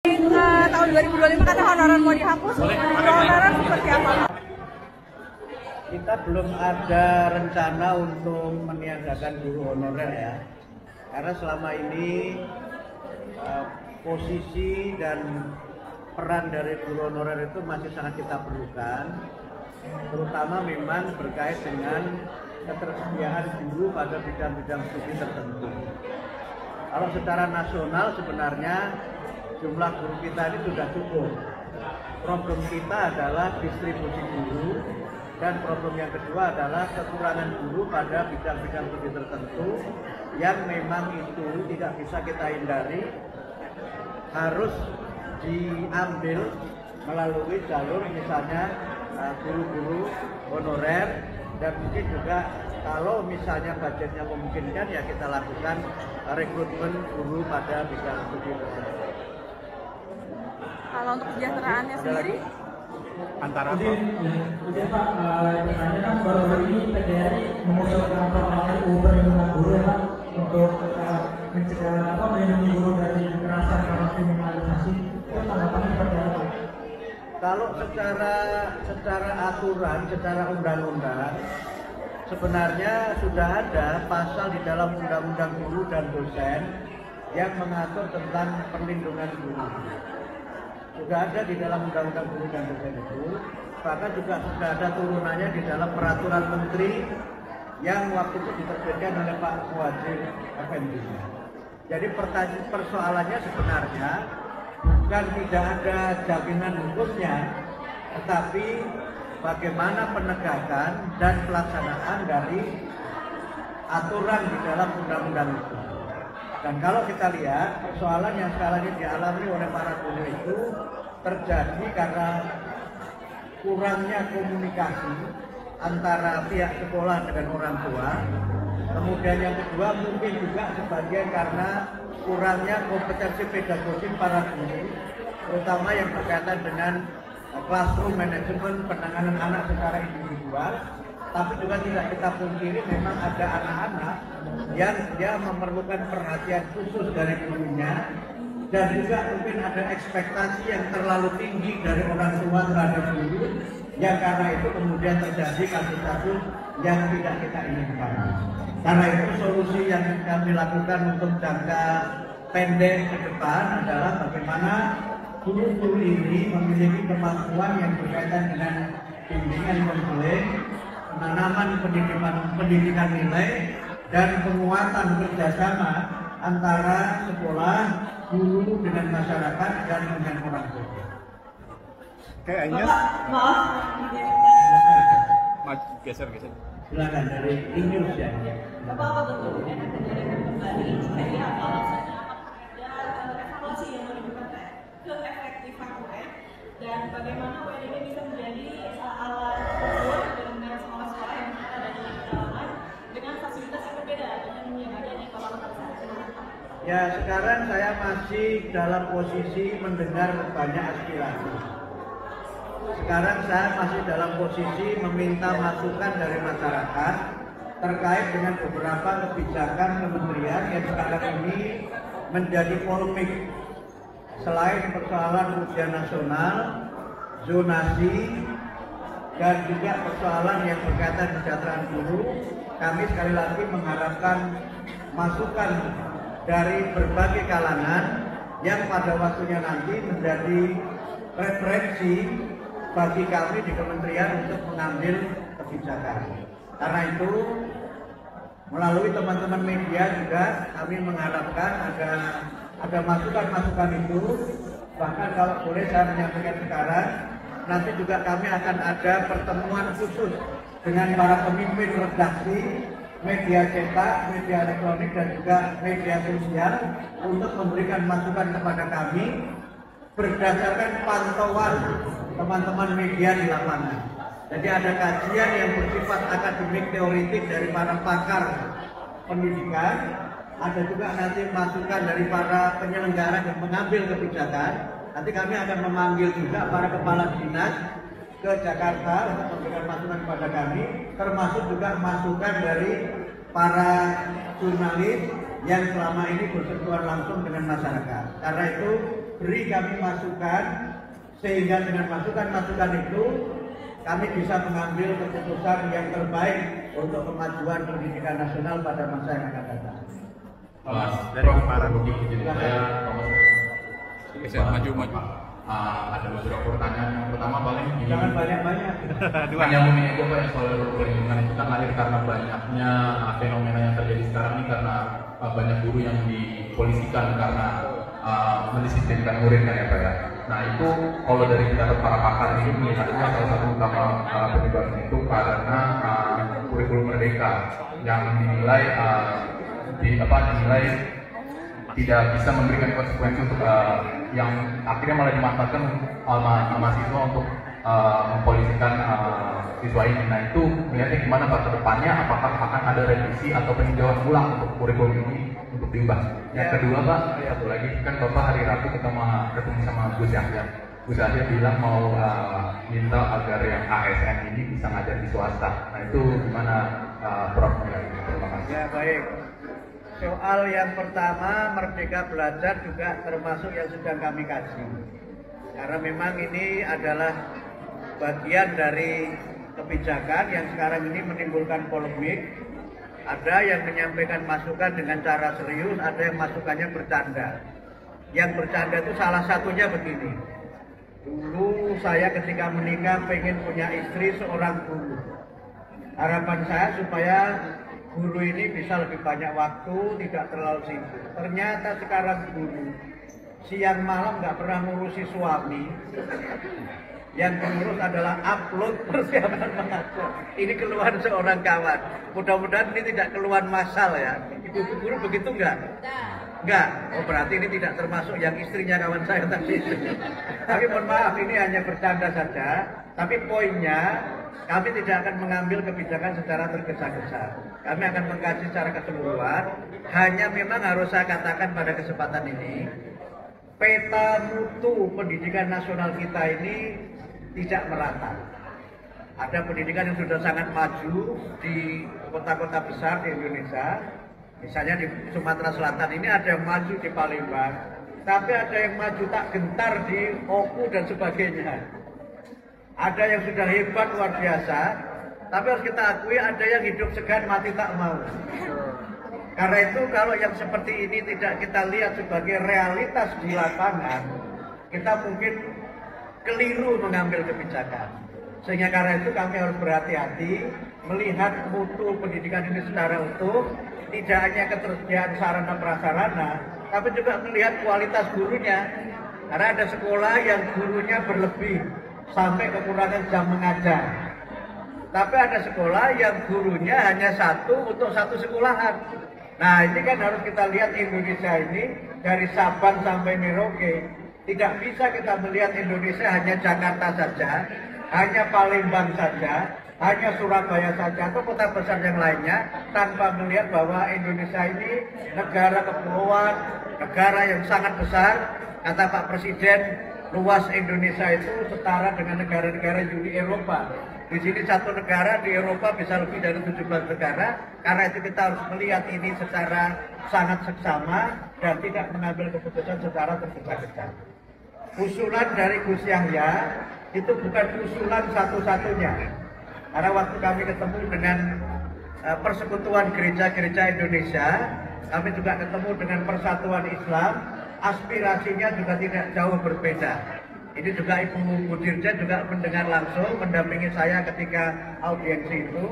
Tahun 2025 kata honorer mau dihapus, honorer seperti apa? Kita belum ada rencana untuk meniadakan guru honorer ya, karena selama ini posisi dan peran dari guru honorer itu masih sangat kita perlukan, terutama memang berkait dengan ketersediaan guru pada bidang-bidang studi tertentu. Kalau secara nasional sebenarnya jumlah guru kita ini sudah cukup. Problem kita adalah distribusi guru, dan problem yang kedua adalah kekurangan guru pada bidang-bidang studi tertentu yang memang itu tidak bisa kita hindari, harus diambil melalui jalur misalnya guru-guru honorer, dan mungkin juga kalau misalnya budgetnya memungkinkan ya kita lakukan rekrutmen guru pada bidang studi tertentu. Kalau untuk kesejahteraannya sendiri? Antara Kemudian Pak, pertanyaan kan baru-baru ini PGRI mengusulkan RUU perlindungan guru ya Pak, untuk mencegah melindungi guru dari kekerasan karena kriminalisasi. Itu tanggapannya seperti apa? Kalau secara aturan, secara undang-undang, sebenarnya sudah ada pasal di dalam undang-undang guru dan dosen yang mengatur tentang perlindungan guru. Sudah ada di dalam undang-undang guru dan dosen itu, bahkan juga sudah ada turunannya di dalam peraturan menteri yang waktu itu diterbitkan oleh Pak Muhadjir Effendi. Jadi persoalannya sebenarnya bukan tidak ada jaminan hukumnya, tetapi bagaimana penegakan dan pelaksanaan dari aturan di dalam undang-undang itu. Dan kalau kita lihat persoalan yang sekarang ini dialami oleh para guru itu terjadi karena kurangnya komunikasi antara pihak sekolah dengan orang tua. Kemudian yang kedua mungkin juga sebagian karena kurangnya kompetensi pedagogik para guru, terutama yang berkaitan dengan classroom management, penanganan anak secara individual. Tapi juga tidak kita pungkiri memang ada anak-anak yang dia memerlukan perhatian khusus dari gurunya, dan juga mungkin ada ekspektasi yang terlalu tinggi dari orang tua terhadap guru, yang karena itu kemudian terjadi kasus-kasus yang tidak kita inginkan. Karena itu solusi yang kami lakukan untuk jangka pendek ke depan adalah bagaimana guru-guru ini memiliki kemampuan yang berkaitan dengan bimbingan konseling, penanaman pendidikan nilai, dan penguatan kerjasama antara sekolah, guru dengan masyarakat dan dengan orang tua. Oke, Agnes. Maaf, Geser. Silakan dari Inews ya. Bapak betul ya, kembali jika dia alasannya ada evaluasi yang menunjukkan keefektifan UN dan bagaimana UN ini bisa menjadi alat ukur dengan sekolah-sekolah yang ada di dalamnya dengan fasilitas yang berbeda dengan yang adanya kalau Ya, sekarang saya masih dalam posisi mendengar banyak aspirasi. Sekarang saya masih dalam posisi meminta masukan dari masyarakat terkait dengan beberapa kebijakan kementerian yang sekarang ini menjadi polemik. Selain persoalan ujian nasional, zonasi, dan juga persoalan yang berkaitan kesejahteraan guru, kami sekali lagi mengharapkan masukan dari berbagai kalangan yang pada waktunya nanti menjadi referensi bagi kami di kementerian untuk mengambil kebijakan. Karena itu melalui teman-teman media juga kami mengharapkan ada masukan-masukan itu. Bahkan kalau boleh saya menyampaikan sekarang, nanti juga kami akan ada pertemuan khusus dengan para pemimpin redaksi media cetak, media elektronik, dan juga media sosial untuk memberikan masukan kepada kami berdasarkan pantauan teman-teman media di lapangan. Jadi ada kajian yang bersifat akademik teoritik dari para pakar pendidikan, ada juga nanti masukan dari para penyelenggara yang mengambil kebijakan. Nanti kami akan memanggil juga para kepala dinas ke Jakarta untuk memberikan masukan kepada kami, termasuk juga masukan dari para jurnalis yang selama ini bersentuhan langsung dengan masyarakat. Karena itu beri kami masukan, sehingga dengan masukan-masukan itu kami bisa mengambil keputusan yang terbaik untuk kemajuan pendidikan nasional pada masa yang akan datang. Mas, dari kemarin jadi saya bisa maju. Ada beberapa pertanyaan. Yang pertama paling ini. Jangan banyak-banyak. Menyambung ini aja Pak yang soal perlindungan itu kan lahir karena banyaknya fenomena yang terjadi sekarang ini karena banyak guru yang dipolisikan karena mendisiplinkan murid kan ya Pak ya. Nah itu kalau dari pendapat para pakar ini melihatnya salah satu utama penyebabnya itu karena kurikulum merdeka yang dinilai tidak bisa memberikan konsekuensi untuk yang akhirnya malah dimanfaatkan mahasiswa untuk mempolisikan siswa ini. Nah itu melihatnya gimana Pak ke depannya, apakah akan ada revisi atau peninjauan ulang untuk kurikulum ini untuk diubah? Yang kedua Pak, satu lagi kan Bapak hari Rabu ketemu sama Gus Yahya. Gus Yahya bilang mau minta agar yang ASN ini bisa ngajar di swasta. Nah itu gimana Prof? Terima kasih. Ya baik. Soal yang pertama, Merdeka Belajar juga termasuk yang sedang kami kaji. Karena memang ini adalah bagian dari kebijakan yang sekarang ini menimbulkan polemik. Ada yang menyampaikan masukan dengan cara serius, ada yang masukannya bercanda. Yang bercanda itu salah satunya begini. Dulu saya ketika menikah pengen punya istri seorang guru. Harapan saya supaya guru ini bisa lebih banyak waktu, tidak terlalu sibuk. Ternyata sekarang guru siang malam nggak pernah ngurusi suami. Yang diurus adalah upload persiapan mengajar. Ini keluhan seorang kawan. Mudah-mudahan ini tidak keluhan massal ya. Ibu guru begitu nggak? Enggak. Oh berarti ini tidak termasuk yang istrinya kawan saya tadi. Tapi mohon maaf, ini hanya bercanda saja. Tapi poinnya, kami tidak akan mengambil kebijakan secara tergesa-gesa. Kami akan mengkaji secara keseluruhan. Hanya memang harus saya katakan pada kesempatan ini, peta mutu pendidikan nasional kita ini tidak merata. Ada pendidikan yang sudah sangat maju di kota-kota besar di Indonesia. Misalnya di Sumatera Selatan ini ada yang maju di Palembang, tapi ada yang maju tak gentar di Oku dan sebagainya. Ada yang sudah hebat luar biasa, tapi harus kita akui ada yang hidup segan mati tak mau. Karena itu kalau yang seperti ini tidak kita lihat sebagai realitas di lapangan, kita mungkin keliru mengambil kebijakan. Sehingga karena itu kami harus berhati-hati melihat mutu pendidikan ini secara utuh, tidak hanya ketersediaan sarana prasarana, tapi juga melihat kualitas gurunya. Karena ada sekolah yang gurunya berlebih sampai kekurangan jam mengajar. Tapi ada sekolah yang gurunya hanya satu untuk satu sekolahan. Nah ini kan harus kita lihat Indonesia ini dari Sabang sampai Merauke. Tidak bisa kita melihat Indonesia hanya Jakarta saja, hanya Palembang saja, hanya Surabaya saja atau kota besar yang lainnya, tanpa melihat bahwa Indonesia ini negara kepulauan, negara yang sangat besar. Kata Pak Presiden, luas Indonesia itu setara dengan negara-negara Uni Eropa. Di sini satu negara di Eropa bisa lebih dari 17 negara. Karena itu kita harus melihat ini secara sangat seksama dan tidak mengambil keputusan secara tergesa-gesa. Usulan dari Gus Yahya itu bukan usulan satu-satunya. Karena waktu kami ketemu dengan Persekutuan Gereja-Gereja Indonesia, kami juga ketemu dengan Persatuan Islam, aspirasinya juga tidak jauh berbeda. Ini juga Ibu Dirjen juga mendengar langsung, mendampingi saya ketika audiensi itu,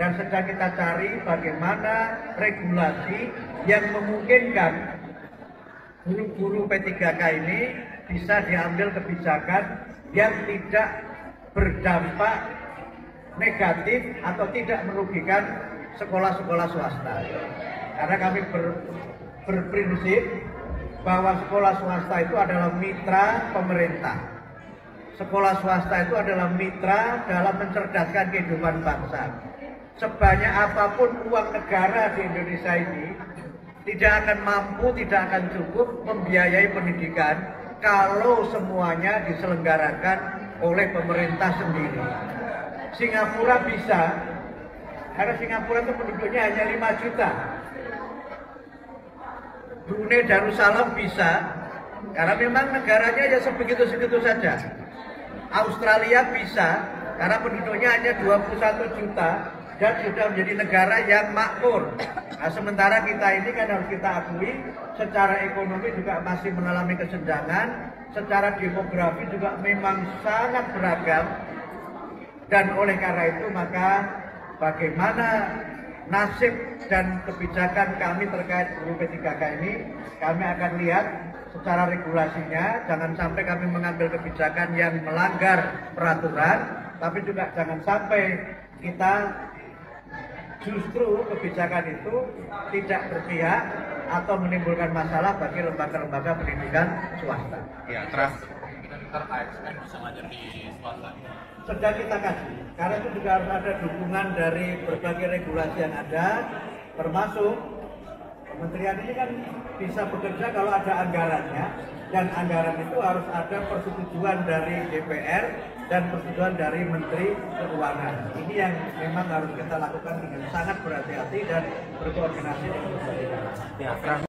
dan sedang kita cari bagaimana regulasi yang memungkinkan guru-guru P3K ini bisa diambil kebijakan yang tidak berdampak negatif atau tidak merugikan sekolah-sekolah swasta. Karena kami berprinsip bahwa sekolah swasta itu adalah mitra pemerintah. Sekolah swasta itu adalah mitra dalam mencerdaskan kehidupan bangsa. Sebanyak apapun uang negara di Indonesia ini tidak akan mampu, tidak akan cukup membiayai pendidikan kalau semuanya diselenggarakan oleh pemerintah sendiri. Singapura bisa, karena Singapura itu penduduknya hanya 5 juta. Brunei Darussalam bisa, Karena memang negaranya ya sebegitu-segitu saja. Australia bisa, karena penduduknya hanya 21 juta dan sudah menjadi negara yang makmur. Nah, sementara kita ini kan harus kita akui, secara ekonomi juga masih mengalami kesenjangan, secara demografi juga memang sangat beragam. Dan oleh karena itu maka bagaimana nasib dan kebijakan kami terkait RUU P3K ini, kami akan lihat secara regulasinya, jangan sampai kami mengambil kebijakan yang melanggar peraturan, tapi juga jangan sampai kita justru kebijakan itu tidak berpihak atau menimbulkan masalah bagi lembaga-lembaga pendidikan swasta. Ya, terakhir kita ASN bisa ngajar di swasta. Sedang kita kasih, karena itu juga harus ada dukungan dari berbagai regulasi yang ada, termasuk kementerian ini kan bisa bekerja kalau ada anggarannya, dan anggaran itu harus ada persetujuan dari DPR dan persetujuan dari Menteri Keuangan. Ini yang memang harus kita lakukan dengan sangat berhati-hati dan berkoordinasi dengan berbagai.